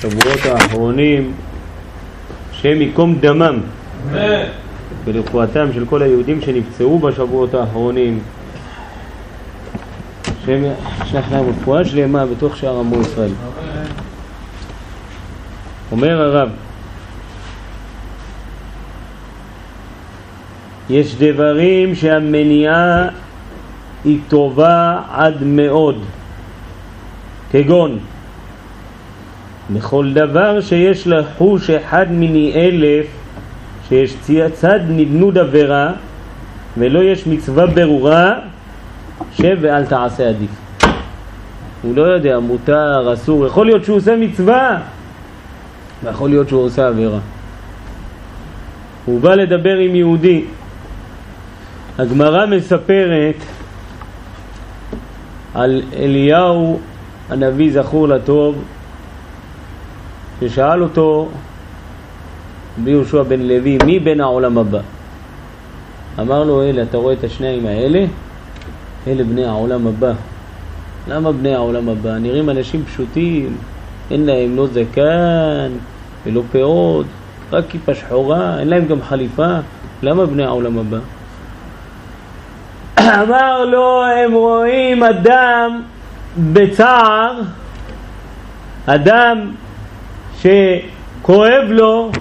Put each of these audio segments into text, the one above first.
שבועות האחרונים, שהם יקום דמם ולרפואתם של כל היהודים שנפצעו בשבועות האחרונים, שהם ישלח להם רפואה שלמה בתוך שאר עמו ישראל. אומר הרב, יש דברים שהמניעה היא טובה עד מאוד, כגון בכל דבר שיש לחוש אחד מני 1000 שיש צד נדנוד עבירה ולא יש מצווה ברורה, שב ואל תעשה עדיף. הוא לא יודע, מותר, אסור, יכול להיות שהוא עושה מצווה ויכול להיות שהוא עושה עבירה. הוא בא לדבר עם יהודי. הגמרא מספרת על אליהו הנביא זכור לטוב, ששאל אותו ביהושע בן לוי, מי בן העולם הבא? אמר לו, אלה, אתה רואה את השניים האלה? אלה בני העולם הבא. למה בני העולם הבא? נראים אנשים פשוטים, אין להם לא זקן ולא פאות, רק כיפה שחורה, אין להם גם חליפה. למה בני העולם הבא? אמר לו, הם רואים אדם בצער, אדם שכואב לו,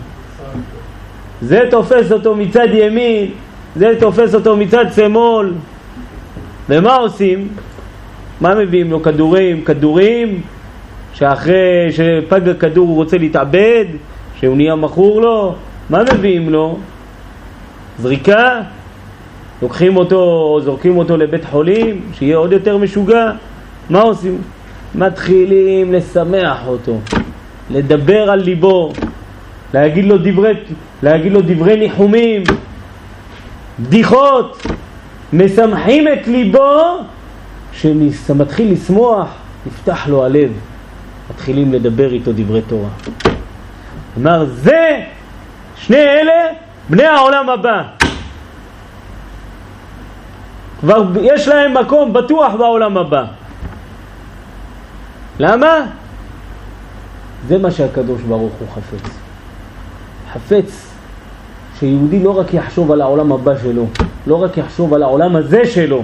זה תופס אותו מצד ימין, זה תופס אותו מצד שמאל. ומה עושים? מה מביאים לו? כדורים שאחרי שפג הכדור הוא רוצה להתאבד, שהוא נהיה מכור לו. מה מביאים לו? זריקה? לוקחים אותו, זורקים אותו לבית חולים, שיהיה עוד יותר משוגע. מה עושים? מתחילים לשמח אותו, לדבר על ליבו, להגיד לו דברי ניחומים, בדיחות, משמחים את ליבו, שמתחיל לשמוח, נפתח לו הלב, מתחילים לדבר איתו דברי תורה. אמר, זה שני אלה בני העולם הבא, כבר יש להם מקום בטוח בעולם הבא. למה? זה מה שהקדוש ברוך הוא חפץ שיהודי לא רק יחשוב על העולם הבא שלו, לא רק יחשוב על העולם הזה שלו,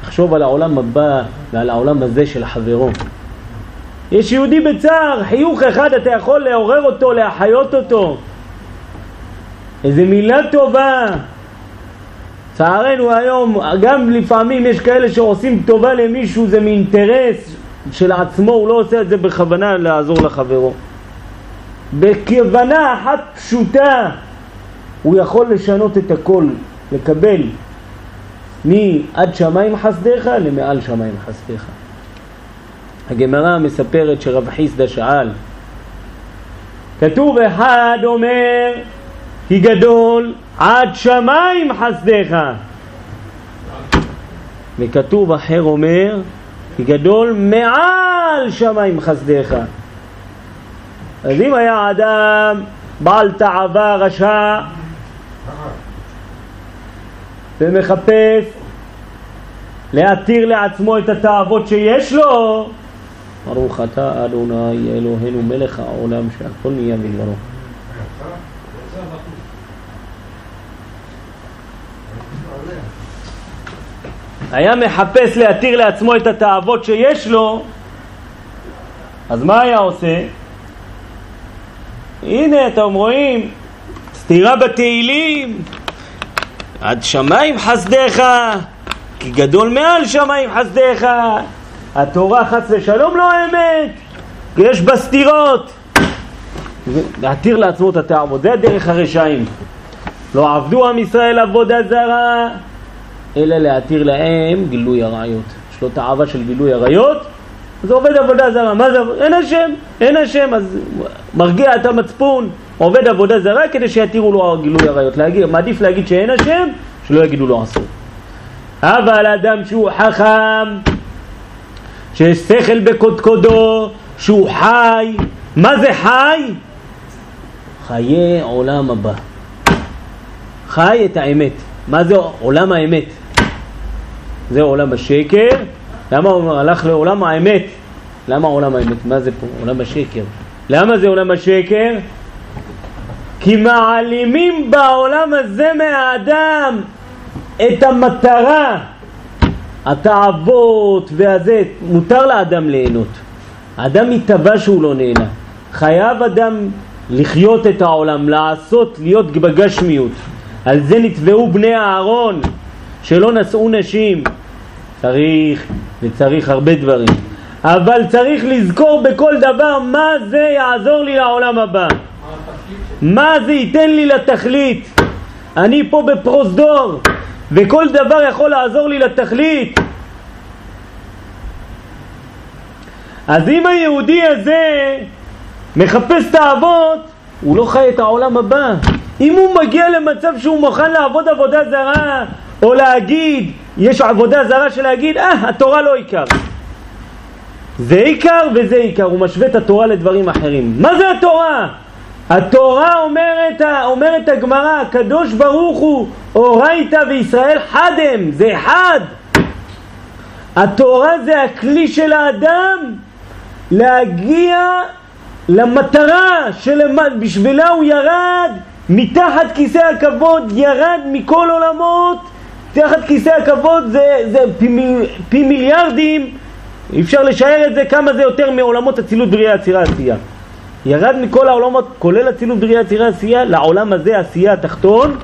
יחשוב על העולם הבא ועל העולם הזה של חברו. יש יהודי בצער, חיוך אחד אתה יכול לעורר אותו, להחיות אותו, איזה מילה טובה. צערנו היום, גם לפעמים יש כאלה שעושים טובה למישהו, זה מאינטרס של עצמו, הוא לא עושה את זה בכוונה לעזור לחברו. בכוונה אחת פשוטה הוא יכול לשנות את הכל, לקבל מעד שמיים חסדך למעל שמיים חסדך. הגמרא מספרת שרב חיסדא שאל, כתוב אחד אומר כי גדול עד שמיים חסדך, וכתוב אחר אומר כי גדול מעל שמיים חסדך. אז אם היה אדם בעל תאווה רשע ומחפש להתיר לעצמו את התאוות שיש לו, ברוך אתה אדוני אלוהינו מלך העולם שהכל נהיה בדברו. היה מחפש להתיר לעצמו את התאוות שיש לו, אז מה היה עושה? הנה אתם רואים סתירה בתהילים, עד שמיים חסדך כי גדול מעל שמיים חסדך. התורה חס ושלום לא האמת, יש בה סתירות. להתיר לעצמו את התאוות, זה הדרך הרשעים. לא עבדו עם ישראל עבודה זרה אלא להתיר להם גילוי עריות. יש לו תאווה של גילוי עריות, אז עובד עבודה זרה. מה זה? אין השם, אז מרגיע את המצפון, עובד עבודה זרה כדי שיתירו לו גילוי עריות. מעדיף להגיד שאין השם, שלא יגידו לו אסור. אבל אדם שהוא חכם, שיש שכל בקודקודו, שהוא חי, מה זה חי? חיי עולם הבא, חי את האמת. מה זה עולם האמת? זה עולם השקר. למה הוא הלך לעולם האמת? למה עולם האמת? מה זה פה? עולם השקר. למה זה עולם השקר? כי מעלימים בעולם הזה מהאדם את המטרה, התאוות והזה. מותר לאדם ליהנות. האדם מתאווה שהוא לא נהנה. חייב אדם לחיות את העולם, לעשות, להיות בגשמיות. על זה נתבעו בני אהרון שלא נשאו נשים. צריך הרבה דברים, אבל צריך לזכור בכל דבר מה זה יעזור לי לעולם הבא, מה זה ייתן לי לתכלית. אני פה בפרוזדור וכל דבר יכול לעזור לי לתכלית. אז אם היהודי הזה מחפש את האבות, הוא לא חי את העולם הבא. אם הוא מגיע למצב שהוא מוכן לעבוד עבודה זרה, או להגיד, יש עבודה זרה של להגיד, התורה לא עיקר. זה עיקר וזה עיקר. הוא משווה את התורה לדברים אחרים. מה זה התורה? התורה אומרת הגמרא, הקדוש ברוך הוא אורייתא וישראל חדם, זה אחד. התורה זה הכלי של האדם להגיע למטרה בשבילה הוא ירד מתחת כיסא הכבוד, ירד מכל עולמות. תחת כיסא הכבוד זה פי מיליארדים, אפשר לשער את זה כמה זה יותר מעולמות הצילות בריאה עצירה עשייה. ירד מכל העולמות כולל הצילות בריאה עצירה עשייה לעולם הזה עשייה התחתון,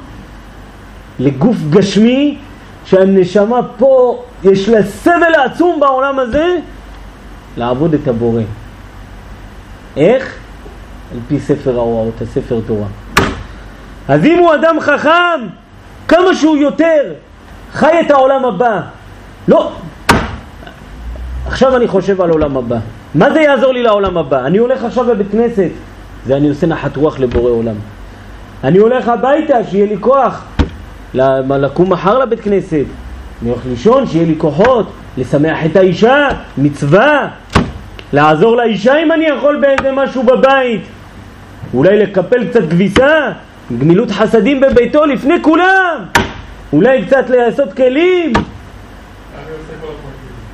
לגוף גשמי שהנשמה פה יש לה סבל עצום בעולם הזה לעבוד את הבורא. איך? על פי ספר ההוראות, הספר תורה. אז אם הוא אדם חכם, כמה שהוא יותר חי את העולם הבא. לא, עכשיו אני חושב על עולם הבא. מה זה יעזור לי לעולם הבא? אני הולך עכשיו בבית כנסת, זה אני עושה נחת רוח לבורא עולם. אני הולך הביתה, שיהיה לי כוח לקום מחר לבית כנסת. אני הולך לישון, שיהיה לי כוחות לשמח את האישה, מצווה, לעזור לאישה אם אני יכול באיזה משהו בבית, אולי לקפל קצת גביסה, גמילות חסדים בביתו לפני כולם, אולי קצת לעשות כלים.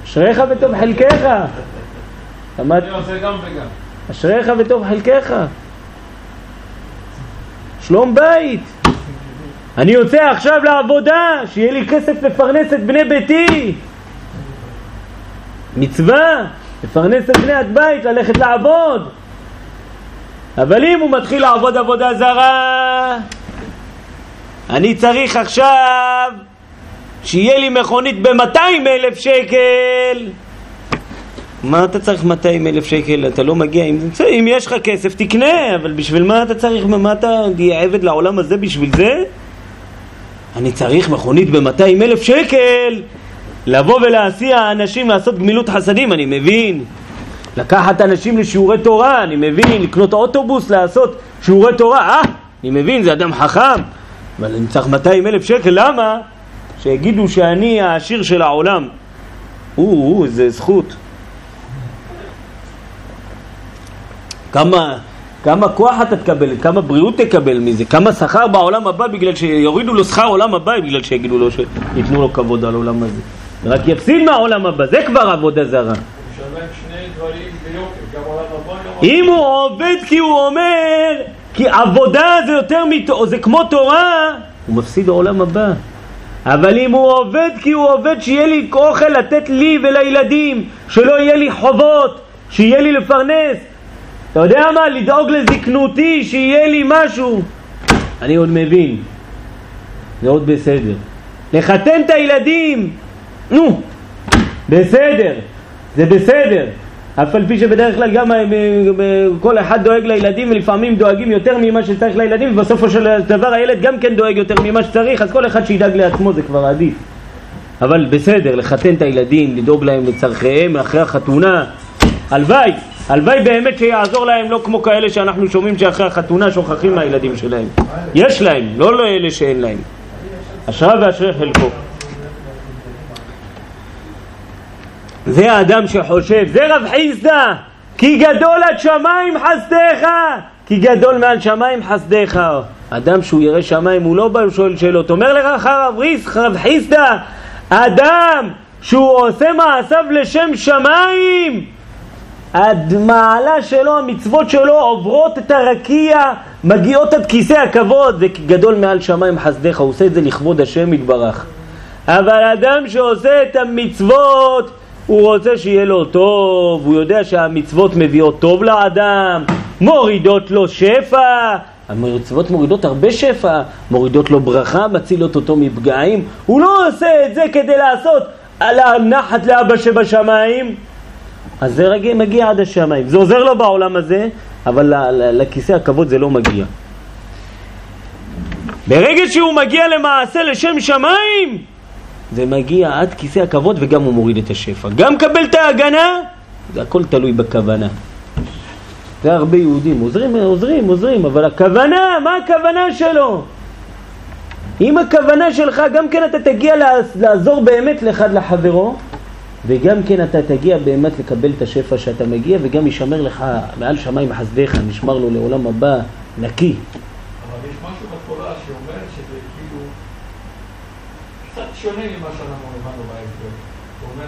אשריך וטוב חלקך. אני עושה גם וגם. אשריך וטוב חלקך. שלום בית. אני יוצא עכשיו לעבודה, שיהיה לי כסף לפרנס את בני ביתי. מצווה, לפרנס את בני הבית, ללכת לעבוד. אבל אם הוא מתחיל לעבוד עבודה זרה, אני צריך עכשיו שיהיה לי מכונית ב-200,000 שקל. מה אתה צריך 200,000 שקל? אתה לא מגיע, אם יש לך כסף תקנה, אבל בשביל מה אתה צריך, מה אתה תהיה עבד לעולם הזה בשביל זה? אני צריך מכונית ב-200,000 שקל לבוא ולהסיע אנשים לעשות גמילות חסדים, אני מבין. לקחת אנשים לשיעורי תורה, אני מבין. לקנות אוטובוס לעשות שיעורי תורה, אני מבין, זה אדם חכם. אבל אני צריך 200,000 שקל, למה? שיגידו שאני העשיר של העולם. זה זכות. כמה כוח אתה תקבל, כמה בריאות תקבל מזה, כמה שכר בעולם הבא, בגלל שיורידו לו שכר עולם הבא, בגלל שיגידו לו שיתנו לו כבוד על העולם הזה. רק יפסיד מהעולם הבא, זה כבר עבודה זרה. שני דברים ביוקר, גם עולם הבא, אם הוא עובד כי הוא אומר כי עבודה זה יותר זה כמו תורה, הוא מפסיד העולם הבא. אבל אם הוא עובד כי הוא עובד שיהיה לי אוכל לתת לי ולילדים, שלא יהיה לי חובות, שיהיה לי לפרנס, אתה יודע מה? לדאוג לזקנותי, שיהיה לי משהו, אני עוד מבין, זה עוד בסדר. לחתן את הילדים, בסדר, זה בסדר. אף על פי שבדרך כלל גם כל אחד דואג לילדים, ולפעמים דואגים יותר ממה שצריך לילדים, ובסופו של דבר הילד גם כן דואג יותר ממה שצריך, אז כל אחד שידאג לעצמו, זה כבר עדיף. אבל בסדר, לחתן את הילדים, לדאוג להם לצרכיהם אחרי החתונה, הלוואי באמת שיעזור להם, לא כמו כאלה שאנחנו שומעים שאחרי החתונה שוכחים מהילדים שלהם. יש להם, לא לאלה שאין להם. אשרה ואשרי חלקו. זה האדם שחושב, זה רב חיסדא, כי גדול עד שמיים חסדך, כי גדול מעל שמיים חסדך. אדם שהוא ירא שמיים, הוא לא בא ושואל שאלות. אומר לך רב חיסדא, אדם שהוא עושה מעשיו לשם שמיים, המעלה שלו, המצוות שלו עוברות את הרקיע, מגיעות עד כיסא הכבוד, זה גדול מעל שמיים חסדך, הוא עושה את זה לכבוד השם יתברך. אבל אדם שעושה את המצוות, הוא רוצה שיהיה לו טוב, הוא יודע שהמצוות מביאות טוב לאדם, מורידות לו שפע, המצוות מורידות הרבה שפע, מורידות לו ברכה, מצילות אותו מפגעים, הוא לא עושה את זה כדי לעשות על הנחת לאבא שבשמיים, אז זה מגיע עד השמיים, זה עוזר לו בעולם הזה, אבל לכיסא הכבוד זה לא מגיע. ברגע שהוא מגיע למעשה לשם שמיים, זה מגיע עד כיסא הכבוד וגם הוא מוריד את השפע. גם קבל את ההגנה, זה הכל תלוי בכוונה. זה הרבה יהודים, עוזרים, אבל הכוונה, מה הכוונה שלו? אם הכוונה שלך, גם כן אתה תגיע לעזור באמת לאחד לחברו, וגם כן אתה תגיע באמת לקבל את השפע שאתה מגיע, וגם ישמר לך מעל שמיים חסדך, נשמר לו לעולם הבא נקי. אבל יש משהו בתורה שאומר שזה כאילו קצת שונה ממה שאנחנו הבנו בהסבר. הוא אומר,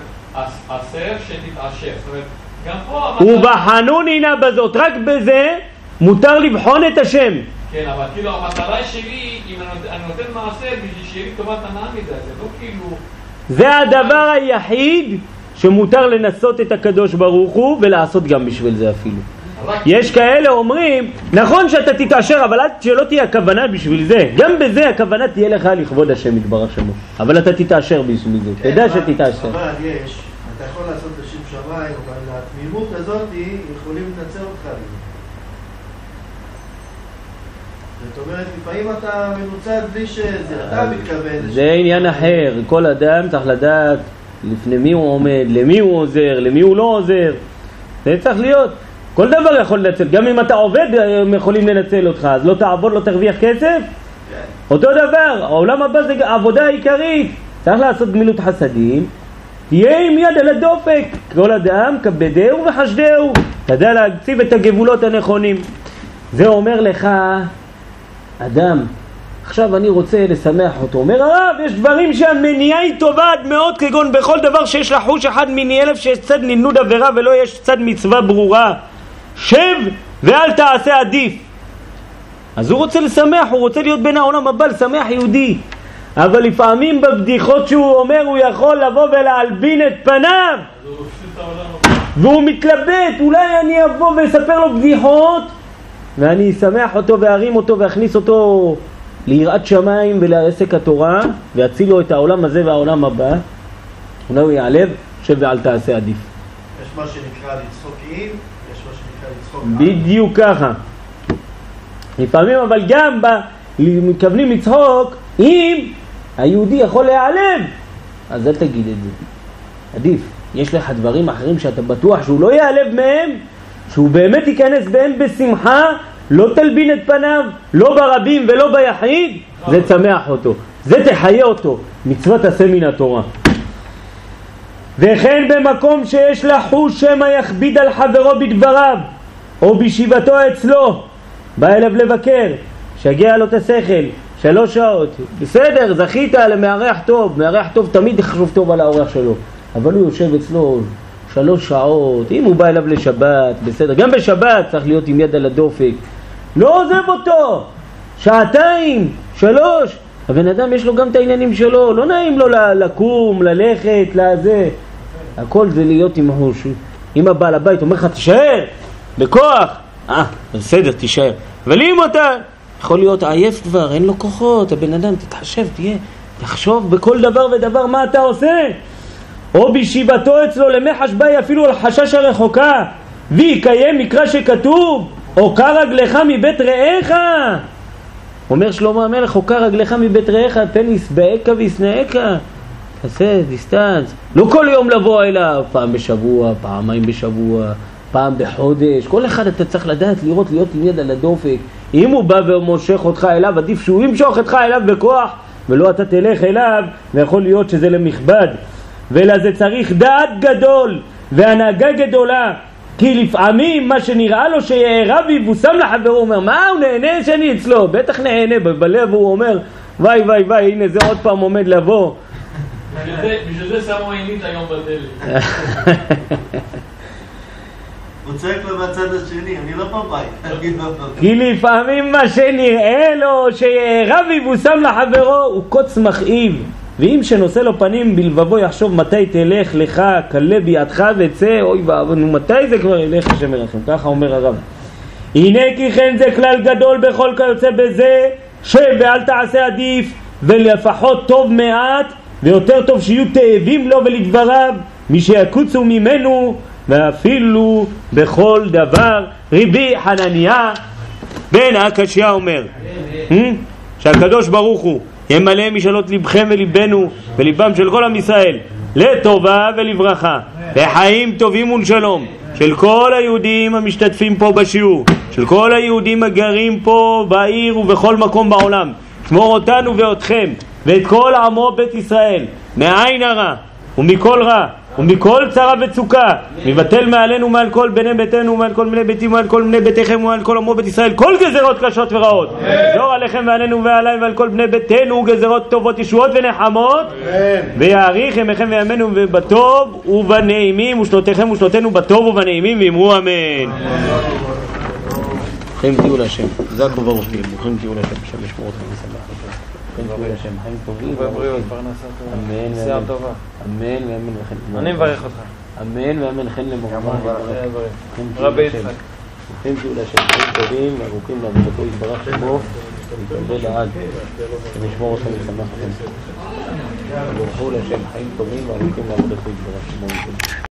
עשר שתתעשר. זאת אומרת, גם פה... ובחנון הנה בזאת, רק בזה מותר לבחון את השם. כן, אבל כאילו המטרה שלי, אם אני נותן מעשר, בשביל שיהיה לי טובת הנאה מזה, זה לא כאילו... זה הדבר היחיד שמותר לנסות את הקדוש ברוך הוא ולעשות גם בשביל זה אפילו. יש כאלה אומרים, נכון שאתה תתעשר, אבל שלא תהיה הכוונה בשביל זה. גם בזה הכוונה תהיה לך לכבוד השם יתברך שמו. אבל אתה תתעשר בשביל זה, תדע שתתעשר. אבל יש, אתה יכול לעשות לשם שמיים, אבל התמימות הזאת יכולים לנצל אותך לזה. זאת אומרת, לפעמים אתה מנוצל בלי שזה, אתה מתכוון. זה עניין אחר, כל אדם צריך לדעת לפני מי הוא עומד, למי הוא עוזר, למי הוא לא עוזר. זה צריך להיות. כל דבר יכול לנצל, גם אם אתה עובד הם יכולים לנצל אותך, אז לא תעבוד, לא תרוויח כסף? אותו דבר, העולם הבא זה העבודה העיקרית, צריך לעשות גמילות חסדים, תהיה עם יד על הדופק, כל אדם כבדהו וחשדהו, תדע להציב את הגבולות הנכונים. זה אומר לך, אדם, עכשיו אני רוצה לשמח אותו, אומר הרב, יש דברים שהמניעה היא טובה עד מאוד, כגון בכל דבר שיש לחוש אחד מיני אלף שיש צד נלמוד עבירה ולא יש צד מצווה ברורה, שב ואל תעשה עדיף. אז הוא רוצה לשמח, הוא רוצה להיות בין העולם הבא, לשמח יהודי, אבל לפעמים בבדיחות שהוא אומר הוא יכול לבוא ולהלבין את פניו והוא מתלבט, אולי אני אבוא ואספר לו בדיחות ואני אשמח אותו וארים אותו ואכניס אותו ליראת שמיים ולעסק התורה ויציל לו את העולם הזה והעולם הבא, אולי הוא יעלב, שב ואל תעשה עדיף. יש מה שנקרא לצחוק עם, יש מה שנקרא לצחוק עם. בדיוק ככה. לפעמים אבל גם מתכוונים לצחוק, אם היהודי יכול להיעלב, אז אל תגיד את זה. עדיף. יש לך דברים אחרים שאתה בטוח שהוא לא יעלב מהם, שהוא באמת ייכנס בהם בשמחה, לא תלבין את פניו, לא ברבים ולא ביחיד, זה צמח אותו, זה תחיה אותו, מצוות עשה מן התורה. וכן במקום שיש לחוש שמא יכביד על חברו בדבריו, או בישיבתו אצלו, בא אליו לבקר, שגע לו את השכל, 3 שעות, בסדר, זכית למארח טוב, מארח טוב תמיד יחשוב טוב על האורח שלו, אבל הוא יושב אצלו 3 שעות, אם הוא בא אליו לשבת, בסדר, גם בשבת צריך להיות עם יד על הדופק, לא עוזב אותו, 2 3, הבן אדם יש לו גם את העניינים שלו, לא נעים לו לקום, ללכת, לזה, הכל זה להיות עם החוש. אם הבעל הבית אומר לך תישאר, בכוח, בסדר תישאר, אבל אם אתה יכול להיות עייף כבר, אין לו כוחות, הבן אדם תתחשב, תחשוב בכל דבר ודבר מה אתה עושה, או בישיבתו אצלו למחש באי אפילו על חשש הרחוקה, ויקיים מקרא שכתוב, או קר רגלך מבית רעך, אומר שלמה המלך, או קר רגלך מבית רעך, פן יסבעך ויסנאך, תעשה דיסטנס, לא כל יום לבוא אליו, פעם בשבוע, פעמיים בשבוע, פעם בחודש, כל אחד אתה צריך לדעת לראות, להיות עם יד על הדופק, אם הוא בא ומושך אותך אליו, עדיף שהוא ימשוך אותך אליו בכוח, ולא אתה תלך אליו, ויכול להיות שזה למכבד, ולזה צריך דעת גדול, והנהגה גדולה, כי לפעמים מה שנראה לו שיערב ויבוסם לחברו, הוא אומר, מה הוא נהנה שאני אצלו? בטח נהנה, בלב הוא אומר, וואי וואי וואי, הנה זה עוד פעם עומד לבוא. בשביל זה שמו עינית היום בדלת. הוא צועק לו מהצד השני, אני לא בבית, תגיד לו בבית. כי לפעמים מה שנראה לו שיערב יבוסם לחברו הוא קוץ מכאיב, ואם שנושא לו פנים בלבבו יחשוב מתי תלך לך, קלה בידך וצא, אוי ואבוי, מתי זה כבר ילך השם ירחם, ככה אומר הרב. הנה כי כן זה כלל גדול בכל כיוצא בזה, ואל תעשה עדיף, ולפחות טוב מעט, ויותר טוב שיהיו תאבים לו ולדבריו, מי שיקוצו ממנו, ואפילו בכל דבר. רבי חנניה בן הקשיא אומר שהקדוש ברוך הוא ימלא משאלות לבכם וליבנו וליבם של כל עם ישראל לטובה ולברכה וחיים טובים ולשלום של כל היהודים המשתתפים פה בשיעור, של כל היהודים הגרים פה בעיר ובכל מקום בעולם. שמור אותנו ואתכם ואת כל עמו בית ישראל מעין הרע ומכל רע ומכל צרה וצוקה, מבטל מעלינו ומעל כל בני ביתנו ומעל כל בני ביתי ומעל כל בני ביתכם ומעל כל עמו בית ישראל כל גזרות קשות ורעות. יזור עליכם ועלינו ועליי ועל כל בני ביתנו גזרות טובות ישועות ונחמות, ויאריך ימיכם וימינו בטוב ובנעימים ושנותיכם ושנותינו בטוב ובנעימים, ואמרו אמן. ברוכים תהיו להשם, חזק וברוך תהיו, ברוכים תהיו להשם, השם ישמור אתכם וישמח אתכם. ברוכים תהיו להשם, חיים טובים ובריאות, פרנסה טובה, נסיעה טובה. אמן ואמן וכן. אני מברך אותך. אמן ואמן וכן למורמה. רבי יצחק. ברוכים תהיו להשם, חיים טובים וארוכים לעבודתו יתברך שמו ויתעלה לעד. השם ישמור אתכם וישמח אתכם. ברוכים להשם, חיים טובים וארוכים לעבודתו יתברך שמו.